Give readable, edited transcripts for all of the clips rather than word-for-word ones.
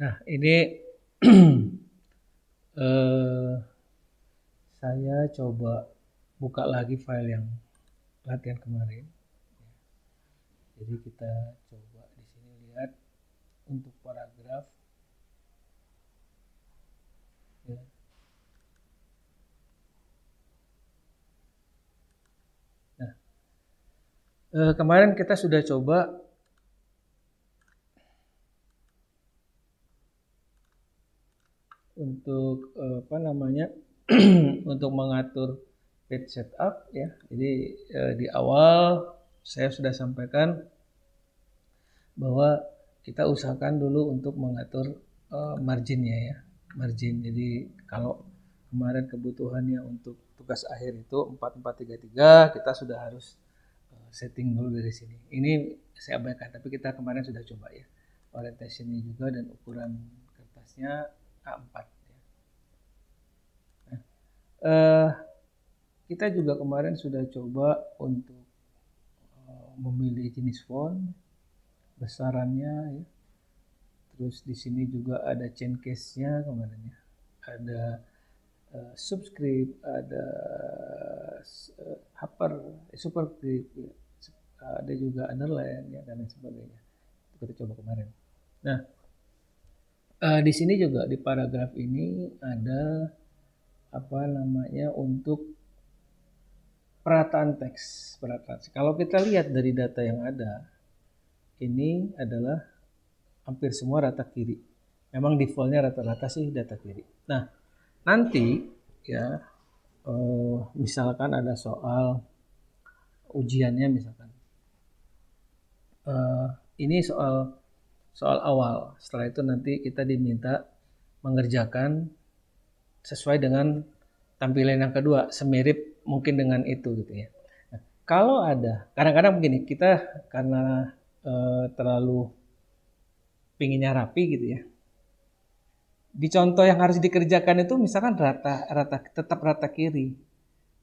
Nah, ini eh, saya coba buka lagi file yang latihan kemarin. Jadi kita coba di sini lihat untuk paragraf. Ya. Nah, kemarin kita sudah coba untuk apa namanya untuk mengatur page setup ya. Jadi di awal saya sudah sampaikan bahwa kita usahakan dulu untuk mengatur marginnya ya, margin. Jadi kalau kemarin kebutuhannya untuk tugas akhir itu 4433, kita sudah harus setting dulu dari sini. Ini saya abaikan, tapi kita kemarin sudah coba ya, orientasinya juga dan ukuran kertasnya A4 ya. Nah, kita juga kemarin sudah coba untuk memilih jenis font, besarannya ya. Terus di sini juga ada chain case-nya kemarin ya. Ada subscript, ada superscript ya. Ada juga underline ya dan lain sebagainya. Itu kita coba kemarin. Nah, di sini juga di paragraf ini ada apa namanya untuk perataan teks. Kalau kita lihat dari data yang ada, ini adalah hampir semua rata kiri. Memang defaultnya rata-rata sih data kiri. Nah, nanti ya misalkan ada soal ujiannya misalkan. Ini soal awal. Setelah itu nanti kita diminta mengerjakan sesuai dengan tampilan yang kedua, semirip mungkin dengan itu gitu ya. Nah, kalau ada, kadang-kadang begini, kita karena terlalu pinginnya rapi gitu ya. Di contoh yang harus dikerjakan itu misalkan tetap rata kiri.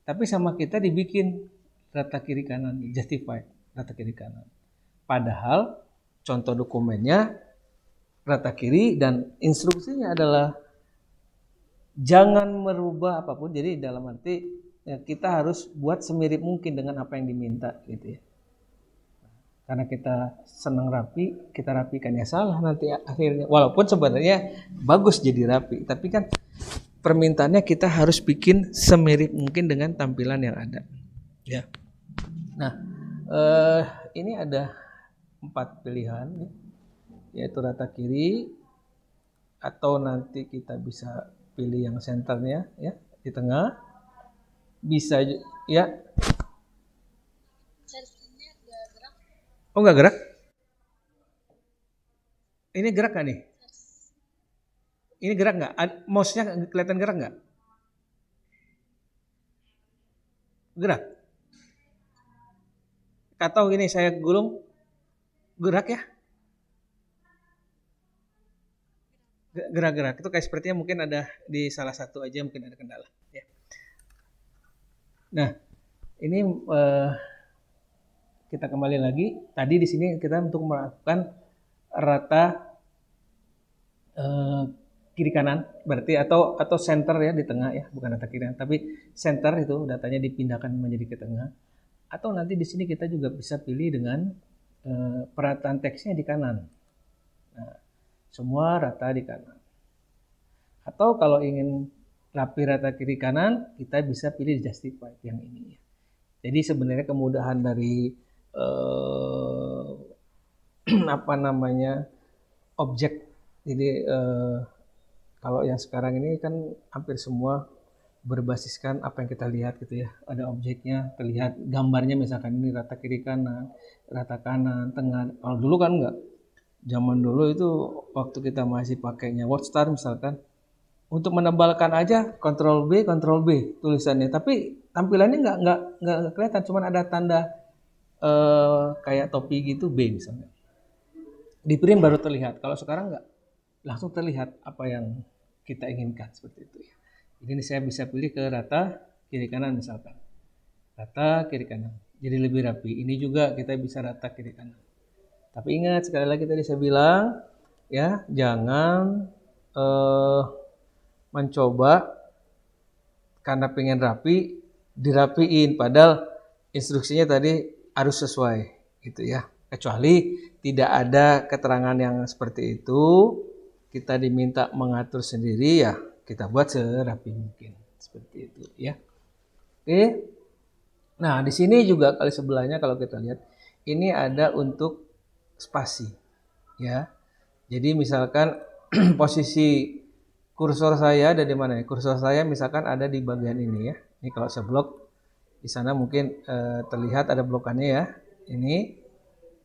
Tapi sama kita dibikin rata kiri kanan, justified rata kiri kanan. Padahal contoh dokumennya rata kiri dan instruksinya adalah jangan merubah apapun. Jadi dalam arti ya, kita harus buat semirip mungkin dengan apa yang diminta gitu ya. Karena kita senang rapi, kita rapikan ya salah nanti akhirnya. Walaupun sebenarnya bagus jadi rapi, tapi kan permintaannya kita harus bikin semirip mungkin dengan tampilan yang ada. Ya. Nah, ini ada 4 pilihan, yaitu rata kiri, atau nanti kita bisa pilih yang senternya, ya di tengah. Bisa ya. Oh nggak gerak? Ini gerak nggak nih? Ini gerak nggak? Mouse-nya kelihatan gerak nggak? Gerak. Atau gini saya gulung, gerak ya? Gerak-gerak. Itu kayak sepertinya mungkin ada di salah satu aja mungkin ada kendala. Ya. Nah, ini kita kembali lagi. Tadi di sini kita untuk melakukan rata kiri kanan, berarti atau center ya di tengah ya, bukan rata kiri kanan, tapi center itu datanya dipindahkan menjadi ke tengah. Atau nanti di sini kita juga bisa pilih dengan perataan teksnya di kanan. Nah, semua rata di kanan. Atau kalau ingin rapi rata kiri kanan, kita bisa pilih justified yang ini. Jadi sebenarnya kemudahan dari apa namanya objek. Jadi kalau yang sekarang ini kan hampir semua berbasiskan apa yang kita lihat gitu ya. Ada objeknya, terlihat gambarnya misalkan ini rata kiri kanan, rata kanan, tengah. Kalau dulu kan enggak. Zaman dulu itu waktu kita masih pakainya WordStar misalkan, untuk menebalkan aja Ctrl B tulisannya, tapi tampilannya nggak kelihatan, cuman ada tanda kayak topi gitu B misalnya. Di print baru terlihat. Kalau sekarang nggak, langsung terlihat apa yang kita inginkan seperti itu ya. Jadi ini saya bisa pilih ke rata kiri kanan misalkan. Rata kiri kanan. Jadi lebih rapi. Ini juga kita bisa rata kiri kanan. Tapi ingat sekali lagi tadi saya bilang ya, jangan mencoba karena pengen rapi dirapiin, padahal instruksinya tadi harus sesuai gitu ya. Kecuali tidak ada keterangan yang seperti itu, kita diminta mengatur sendiri, ya kita buat serapi mungkin seperti itu ya. Oke. Nah, di sini juga kali sebelahnya kalau kita lihat ini ada untuk spasi ya. Jadi misalkan posisi kursor saya ada di mana ya? Kursor saya misalkan ada di bagian ini ya. Ini kalau saya blok di sana mungkin terlihat ada blokannya ya. Ini.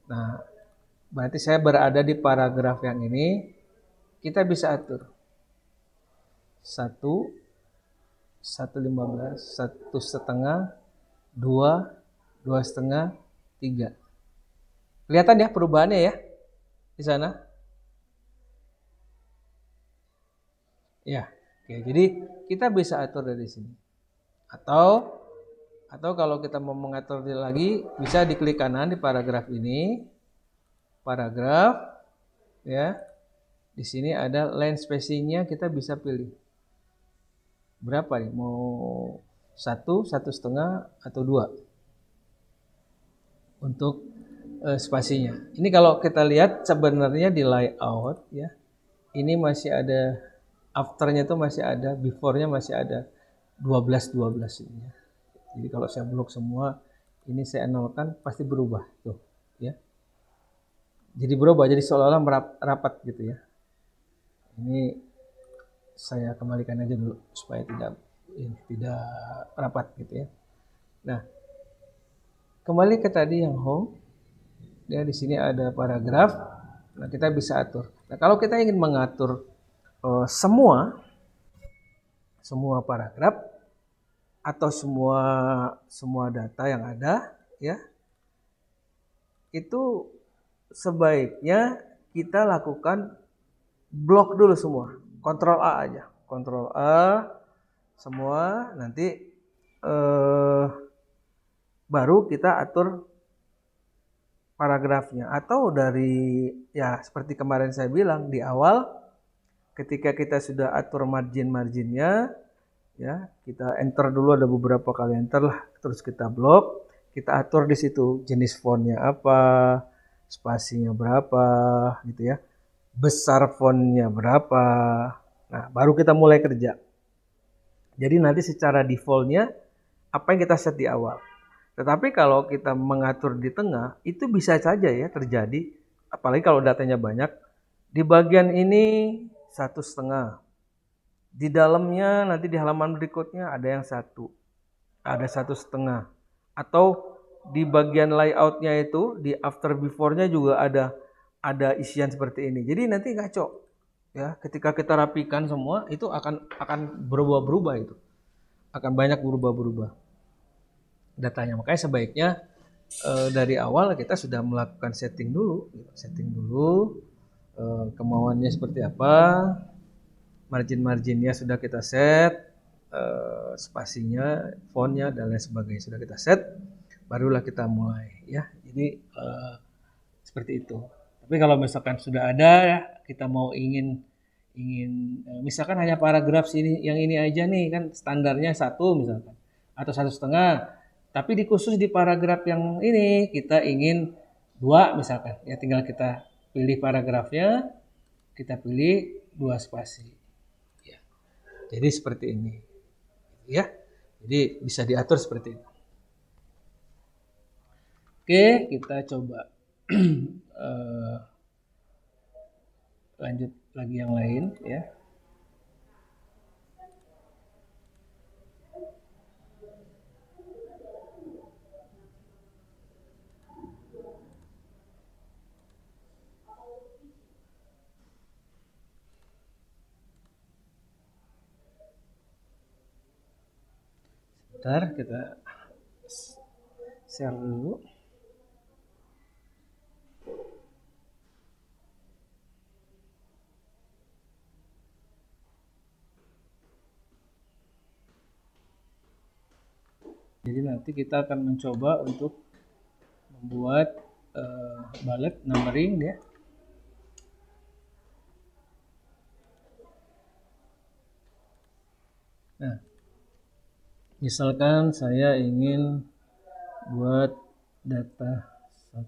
Nah, berarti saya berada di paragraf yang ini. Kita bisa atur 1, 1,15, 1,5, 2, 2,5, 3. Kelihatan ya perubahannya ya di sana. Ya, oke. Jadi kita bisa atur dari sini. Atau kalau kita mau mengatur lagi, bisa diklik kanan di paragraf ini. Paragraf, ya. Di sini ada line spacing-nya, kita bisa pilih. Berapa nih? Mau 1, 1,5 atau 2 untuk spasinya. Ini kalau kita lihat sebenarnya di layout ya. Ini masih ada afternya tuh masih ada, before-nya masih ada 12 ini ya. Jadi kalau saya blok semua, ini saya nolkan pasti berubah tuh ya. Jadi berubah, jadi seolah-olah rapat gitu ya. Ini saya kembalikan aja dulu supaya tidak rapat gitu ya. Nah, kembali ke tadi yang home. Ya, di sini ada paragraf. Nah, kita bisa atur. Nah, kalau kita ingin mengatur semua paragraf atau semua data yang ada ya, itu sebaiknya kita lakukan blok dulu semua. Ctrl A aja. Ctrl A semua, nanti baru kita atur paragrafnya. Atau dari ya seperti kemarin saya bilang di awal, ketika kita sudah atur margin-marginnya, ya kita enter dulu, ada beberapa kali enter lah, terus kita blok, kita atur di situ jenis fontnya apa, spasinya berapa gitu ya, besar fontnya berapa. Nah, baru kita mulai kerja. Jadi nanti secara defaultnya apa yang kita set di awal. Tetapi kalau kita mengatur di tengah, itu bisa saja ya terjadi, apalagi kalau datanya banyak. Di bagian ini 1,5. Di dalamnya nanti di halaman berikutnya ada yang 1. Ada 1,5. Atau di bagian layoutnya itu, di after before-nya juga ada isian seperti ini. Jadi nanti ngaco. Ya, ketika kita rapikan semua itu akan berubah-berubah itu. Akan banyak berubah-berubah datanya. Makanya sebaiknya dari awal kita sudah melakukan setting dulu. Kemauannya seperti apa, margin-marginnya sudah kita set, spasinya, fontnya dan lain sebagainya sudah kita set, barulah kita mulai ya. Jadi seperti itu. Tapi kalau misalkan sudah ada ya, kita mau ingin misalkan hanya paragraf sini yang ini aja nih, kan standarnya 1 misalkan atau 1,5, tapi khusus di paragraf yang ini kita ingin 2 misalkan, ya tinggal kita pilih paragrafnya, kita pilih 2 spasi ya. Jadi seperti ini ya, jadi bisa diatur seperti itu. Oke, kita coba lanjut lagi yang lain ya. Bentar, kita share dulu. Jadi nanti kita akan mencoba untuk membuat bullet numbering ya. Nah, misalkan saya ingin buat data 1,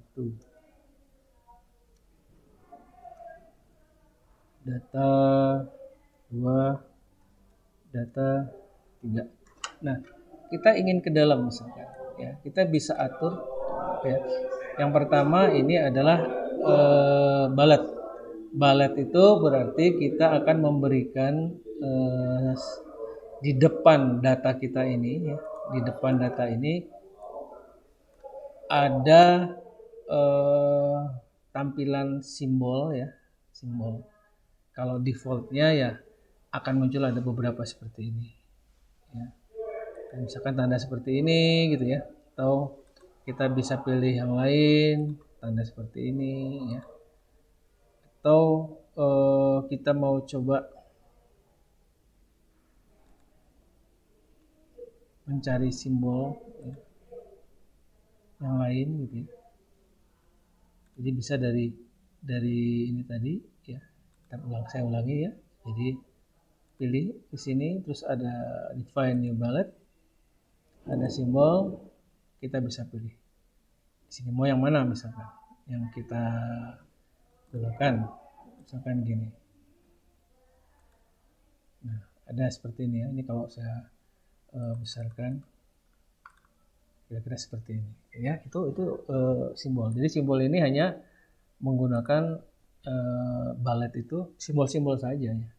data 2, data 3. Nah, kita ingin ke dalam misalkan, ya, kita bisa atur, ya. Yang pertama ini adalah balet. Balet itu berarti kita akan memberikan di depan data kita ini, ya, di depan data ini ada tampilan simbol, ya, simbol. Kalau defaultnya ya akan muncul ada beberapa seperti ini, ya. Misalkan tanda seperti ini gitu ya, atau kita bisa pilih yang lain tanda seperti ini, ya, atau kita mau coba mencari simbol, ya, yang lain gitu ya. Jadi bisa dari ini tadi, ya. Saya ulangi ya. Jadi pilih di sini, terus ada define new bullet, ada simbol, kita bisa pilih di sini mau yang mana misalkan yang kita gunakan, misalkan gini. Nah, ada seperti ini ya. Ini kalau saya besarkan kira-kira seperti ini ya. Itu simbol. Jadi simbol ini hanya menggunakan bullet itu simbol-simbol saja ya.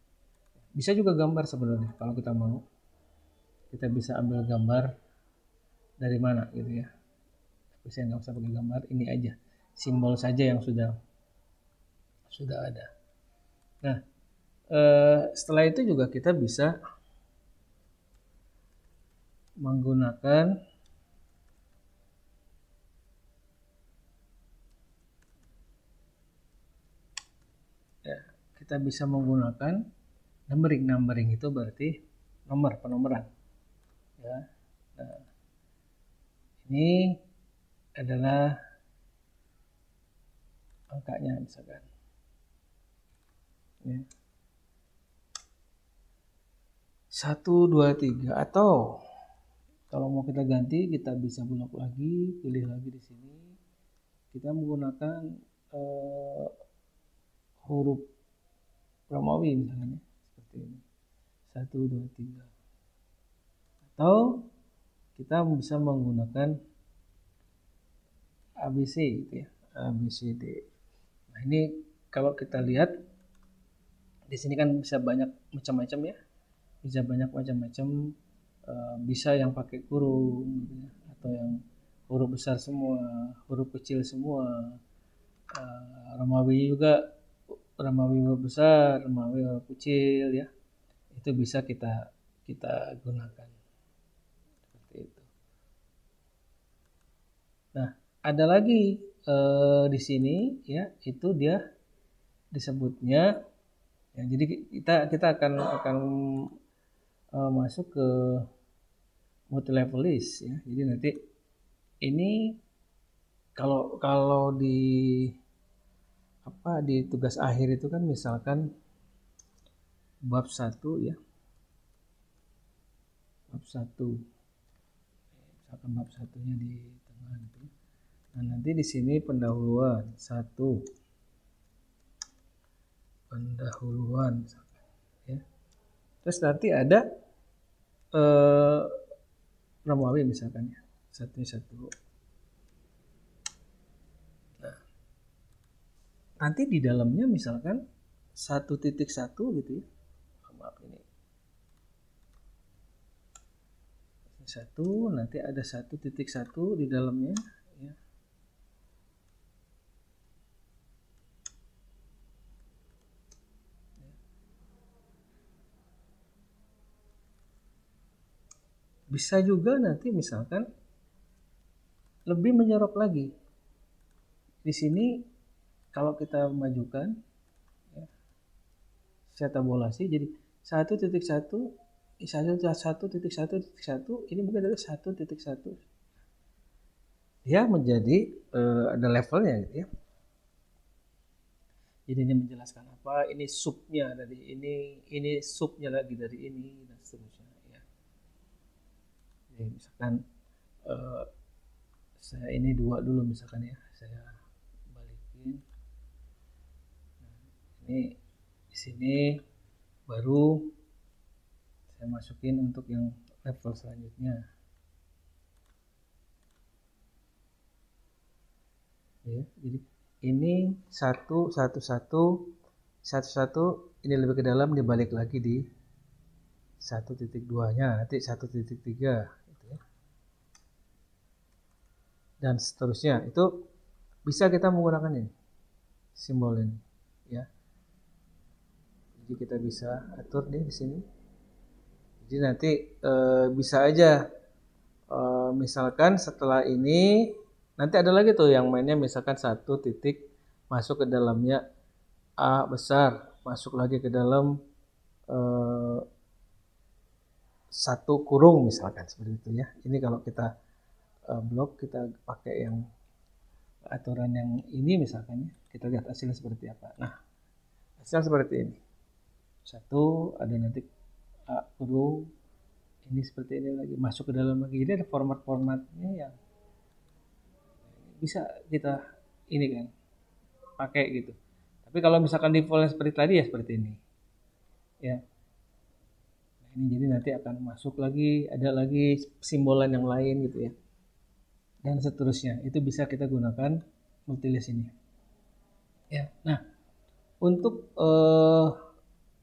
Bisa juga gambar sebenarnya kalau kita mau. Kita bisa ambil gambar dari mana gitu ya. Tapi saya nggak usah pakai gambar, ini aja simbol saja yang sudah ada. Nah, setelah itu juga kita bisa menggunakan ya, kita bisa menggunakan numbering itu berarti penomoran ya. Nah, ini adalah angkanya misalkan ya. 1, 2, 3, atau kalau mau kita ganti kita bisa blok lagi, pilih lagi di sini. Kita menggunakan huruf Romawi misalnya seperti ini. 1, 2, 3. Atau kita bisa menggunakan ABC gitu ya. ABCD. Nah, ini kalau kita lihat di sini kan bisa banyak macam-macam ya. Bisa banyak macam-macam, bisa yang pakai kurung gitu ya, atau yang huruf besar semua, huruf kecil semua, Romawi juga, Romawi huruf besar, Romawi huruf kecil ya, itu bisa kita gunakan seperti itu. Nah, ada lagi di sini ya, itu dia disebutnya ya, jadi kita akan masuk ke multi level list ya. Jadi nanti ini kalau di tugas akhir itu kan misalkan bab 1 ya. Bab 1. Misalkan bab 1-nya di tengah gitu. Nah, nanti di sini pendahuluan 1. Pendahuluan ya. Terus nanti ada Romawi misalkan ya. 1. Nah, nanti di dalamnya misalkan 1.1 gitu ya. Maaf ini. 1, nanti ada 1.1 di dalamnya ya. Bisa juga nanti misalkan lebih menyorok lagi. Di sini kalau kita majukan ya, saya tabulasi jadi 1.1 1.1.1 ini mungkin adalah 1.1. Dia menjadi ada levelnya gitu ya. Jadi ini menjelaskan apa, ini subnya dari ini subnya lagi dari ini dan seterusnya ya. misalkan saya ini 2 dulu misalkan ya, saya balikin. Ini di sini baru saya masukin untuk yang level selanjutnya. Ya, jadi ini 1 1 1 1 1 ini lebih ke dalam, dibalik lagi di 1.2-nya, nanti 1.3 gitu ya. Dan seterusnya. Itu bisa kita menggunakan ini simbol ini ya. Jadi kita bisa atur di sini. Jadi nanti bisa aja misalkan setelah ini nanti ada lagi tuh yang mainnya misalkan 1 titik masuk ke dalamnya A besar, masuk lagi ke dalam 1 kurung misalkan seperti itu ya. Ini kalau kita blok, kita pakai yang aturan yang ini misalkan ya, kita lihat hasilnya seperti apa. Nah, hasilnya seperti ini. 1 ada nanti A kurung, ini seperti ini lagi, masuk ke dalam lagi. Jadi ada format-formatnya yang bisa kita ini kan pakai gitu. Tapi kalau misalkan defaultnya seperti tadi ya seperti ini ya. Nah, ini jadi nanti akan masuk lagi, ada lagi simbolan yang lain gitu ya, dan seterusnya. Itu bisa kita gunakan multilist ini ya. Nah, untuk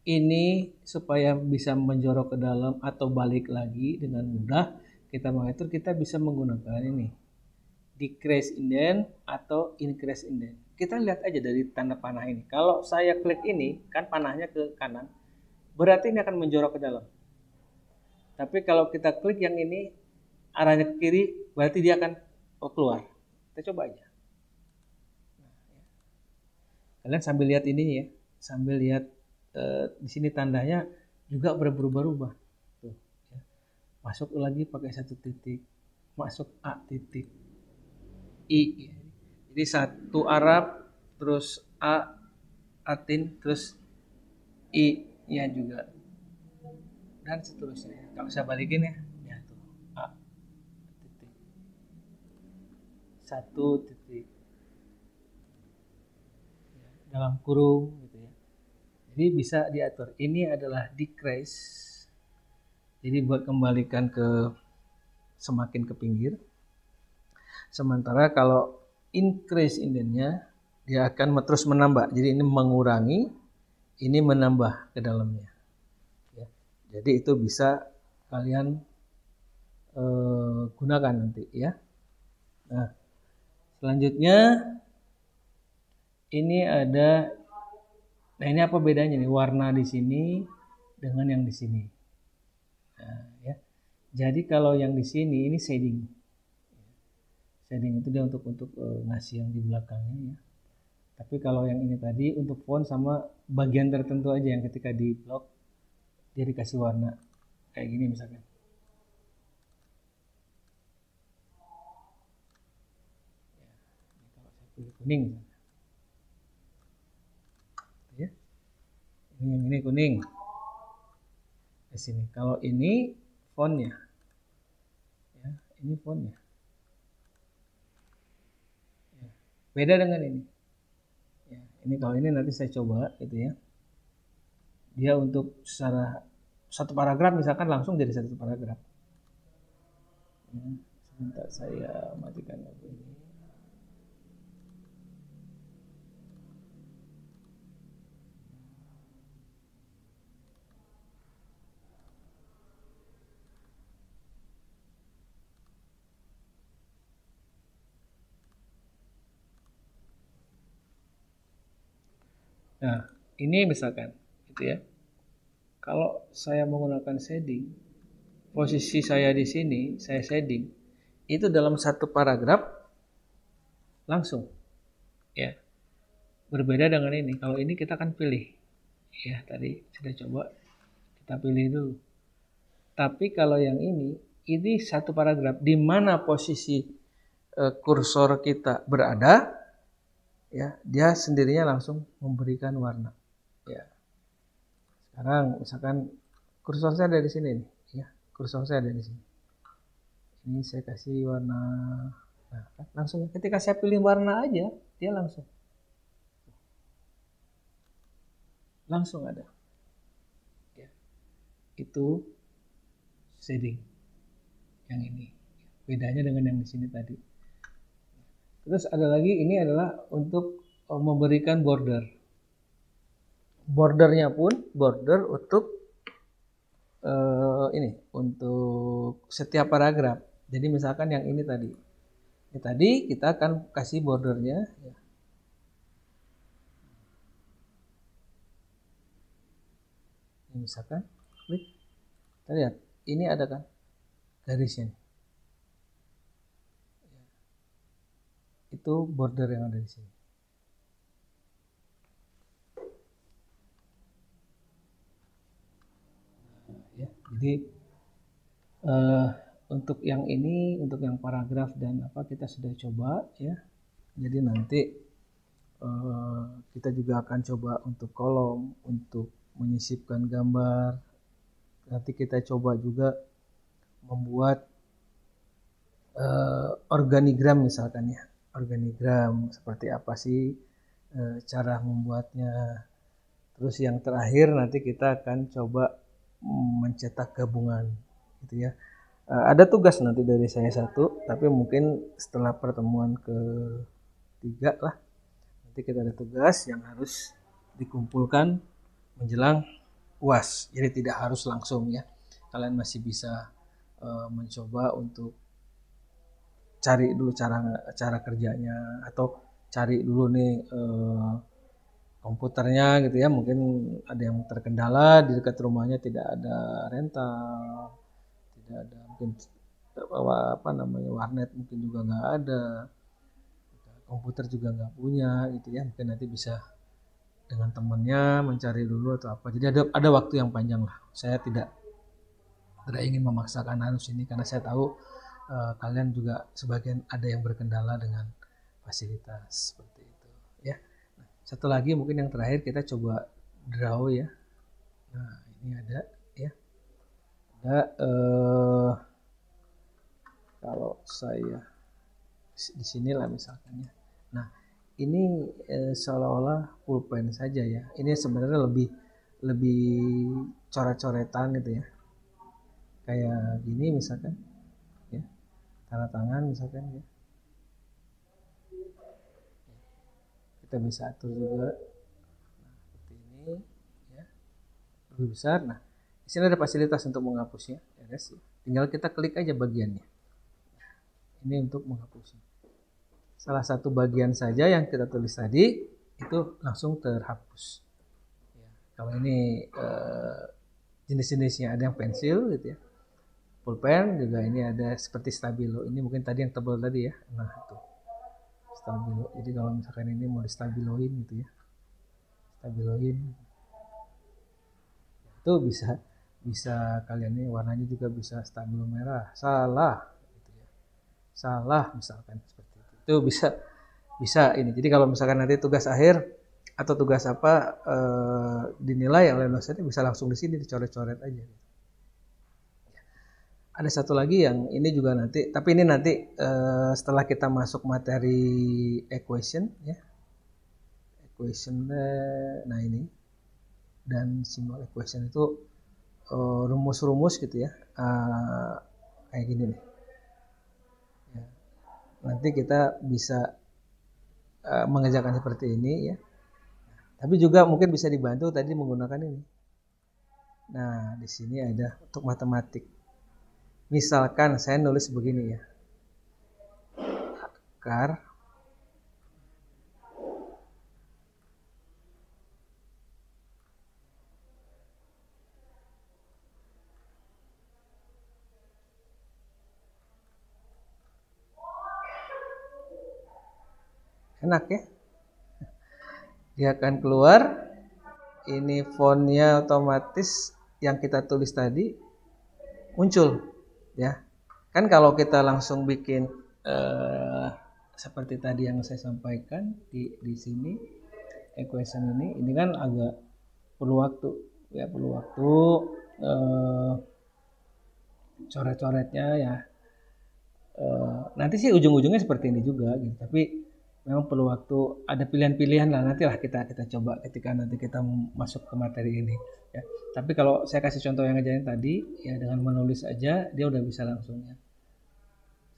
ini supaya bisa menjorok ke dalam atau balik lagi dengan mudah kita mengatur, kita bisa menggunakan ini decrease indent atau increase indent. Kita lihat aja dari tanda panah ini. Kalau saya klik ini, kan panahnya ke kanan, berarti ini akan menjorok ke dalam. Tapi kalau kita klik yang ini, arahnya ke kiri, berarti dia akan keluar. Kita coba aja. Kalian sambil lihat ini ya, sambil lihat di sini tandanya juga berubah-ubah. Tuh, ya. Masuk lagi pakai 1 titik, masuk A titik, I. Jadi 1 Arab, terus A, Atin, terus I-nya juga. Dan seterusnya. Kalau saya balikin ya tuh A titik, 1 titik, ya, dalam kurung gitu ya. Jadi bisa diatur. Ini adalah decrease. Jadi buat kembalikan ke semakin ke pinggir. Sementara kalau increase indentnya dia akan terus menambah. Jadi ini mengurangi, ini menambah ke dalamnya. Ya. Jadi itu bisa kalian gunakan nanti ya. Nah, selanjutnya ini ada, nah ini apa bedanya nih warna di sini dengan yang di sini. Nah, ya. Jadi kalau yang di sini ini shading. Shading itu dia untuk ngasih yang di belakangnya ya. Tapi kalau yang ini tadi untuk font sama bagian tertentu aja yang ketika di blok dia dikasih warna kayak gini misalkan. Ya, kalau saya pilih kuning misalkan. Ya. Ini kuning. Di sini. Kalau ini fontnya. Ya, ini fontnya. Ya. Beda dengan ini. Ya, ini kalau ini nanti saya coba gitu ya. Dia untuk secara 1 paragraf misalkan langsung jadi 1 paragraf. Ya, sebentar saya matikan lagu ini. Nah, ini misalkan gitu ya. Kalau saya menggunakan shading, posisi saya di sini, saya shading, itu dalam 1 paragraf langsung ya. Berbeda dengan ini. Kalau ini kita akan pilih. Ya, tadi sudah coba kita pilih dulu. Tapi kalau yang ini 1 paragraf di mana posisi kursor kita berada, ya, dia sendirinya langsung memberikan warna. Ya. Sekarang misalkan kursor saya ada di sini nih, ya. Kursor saya ada di sini. Ini saya kasih warna, nah kan langsung ketika saya pilih warna aja dia langsung ada ya. Itu shading yang ini, bedanya dengan yang di sini tadi. Terus ada lagi, ini adalah untuk memberikan bordernya pun border untuk ini untuk setiap paragraf. Jadi misalkan yang ini tadi kita akan kasih bordernya ya. Ini misalkan klik, kita lihat ini ada kan garisnya, itu border yang ada di sini. Ya, jadi untuk yang ini, untuk yang paragraf dan apa kita sudah coba ya. Jadi nanti kita juga akan coba untuk kolom, untuk menyisipkan gambar. Nanti kita coba juga membuat organigram misalkan ya. Organigram seperti apa sih cara membuatnya. Terus yang terakhir nanti kita akan coba mencetak gabungan gitu ya. Ada tugas nanti dari saya satu, tapi mungkin setelah pertemuan ketiga lah, nanti kita ada tugas yang harus dikumpulkan menjelang UAS. Jadi tidak harus langsung ya. Kalian masih bisa mencoba untuk cari dulu cara kerjanya, atau cari dulu nih komputernya gitu ya. Mungkin ada yang terkendala di dekat rumahnya tidak ada rental, tidak ada mungkin apa namanya warnet mungkin juga nggak ada, komputer juga nggak punya gitu ya. Mungkin nanti bisa dengan temannya mencari dulu atau apa. Jadi ada waktu yang panjang lah. Saya tidak ingin memaksakan harus ini karena saya tahu kalian juga sebagian ada yang berkendala dengan fasilitas seperti itu ya. Nah, satu lagi mungkin yang terakhir kita coba draw ya. Nah ini ada ya, ada kalau saya di sini lah misalkan ya. Nah ini seolah-olah pulpen saja ya. Ini sebenarnya lebih coret-coretan gitu ya, kayak gini misalkan ya, tanda tangan misalkan ya, kita bisa atur juga seperti ini ya, lebih besar. Nah di sini ada fasilitas untuk menghapusnya ya guys, tinggal kita klik aja bagiannya. Ini untuk menghapusnya, salah satu bagian saja yang kita tulis tadi itu langsung terhapus ya. Kalau ini jenis-jenisnya ada yang pensil gitu ya, pulpen juga, ini ada seperti stabilo, ini mungkin tadi yang tebal tadi ya. Nah itu stabilo, jadi kalau misalkan ini mau distabiloin gitu ya, stabiloin itu bisa kalian ini warnanya juga bisa stabilo merah, salah gitu ya, salah misalkan seperti itu bisa ini. Jadi kalau misalkan nanti tugas akhir atau tugas apa dinilai oleh dosennya, bisa langsung di sini dicoret-coret aja. Ada satu lagi yang ini juga nanti, tapi ini nanti setelah kita masuk materi equation ya, equation, nah ini dan simbol equation itu rumus-rumus gitu ya, kayak gini nih ya. Nanti kita bisa mengerjakan seperti ini ya, tapi juga mungkin bisa dibantu tadi menggunakan ini. Nah di sini ada untuk matematik, misalkan saya nulis begini ya, akar enak ya, dia akan keluar ini fontnya otomatis yang kita tulis tadi muncul ya. Kan kalau kita langsung bikin seperti tadi yang saya sampaikan di sini equation ini kan agak perlu waktu ya, coret-coretnya ya. Nanti sih ujung-ujungnya seperti ini juga gitu. Tapi memang perlu waktu, ada pilihan-pilihan lah, nantilah kita coba ketika nanti kita masuk ke materi ini ya. Tapi kalau saya kasih contoh yang ngajarin tadi ya, dengan menulis aja dia udah bisa langsung ya.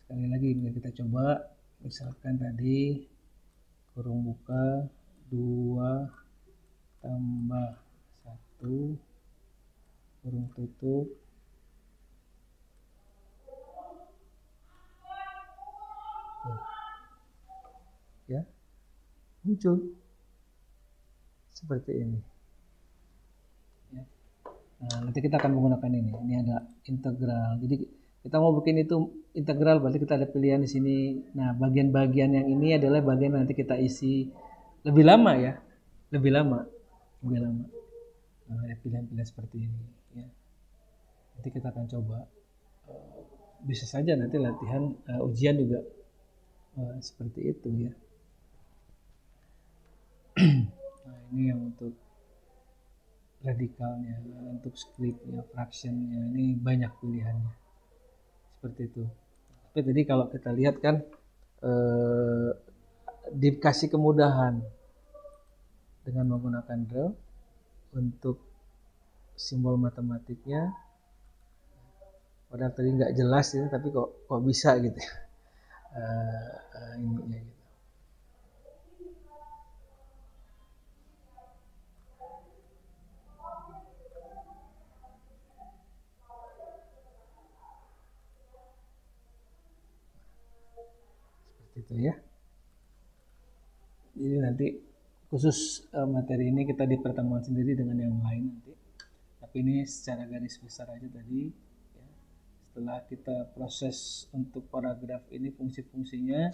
Sekali lagi kita coba, misalkan tadi kurung buka 2 tambah 1 kurung tutup ya, muncul seperti ini ya. Nah, nanti kita akan menggunakan ini ada integral. Jadi kita mau bikin itu integral, berarti kita ada pilihan di sini. Nah, bagian-bagian yang ini adalah bagian nanti kita isi lebih lama ya, lebih lama, lebih lama. Nah, ada pilihan-pilihan seperti ini ya. Nanti kita akan coba, bisa saja nanti latihan ujian juga seperti itu ya. Nah, ini yang untuk radikalnya, untuk scriptnya, fractionnya, ini banyak pilihannya seperti itu. Tapi tadi kalau kita lihat kan dikasih kemudahan dengan menggunakan drill untuk simbol matematiknya, padahal tadi nggak jelas ya, tapi kok bisa gitu ya. Ininya gitu. Seperti itu ya. Jadi nanti khusus materi ini kita di pertemuan sendiri dengan yang lain nanti. Tapi ini secara garis besar aja tadi ya. Setelah kita proses untuk paragraf ini fungsi-fungsinya,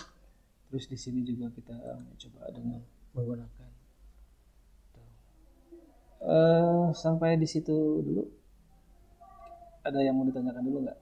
terus di sini juga kita coba dengan menggunakan. Sampai di situ dulu. Ada yang mau ditanyakan dulu nggak?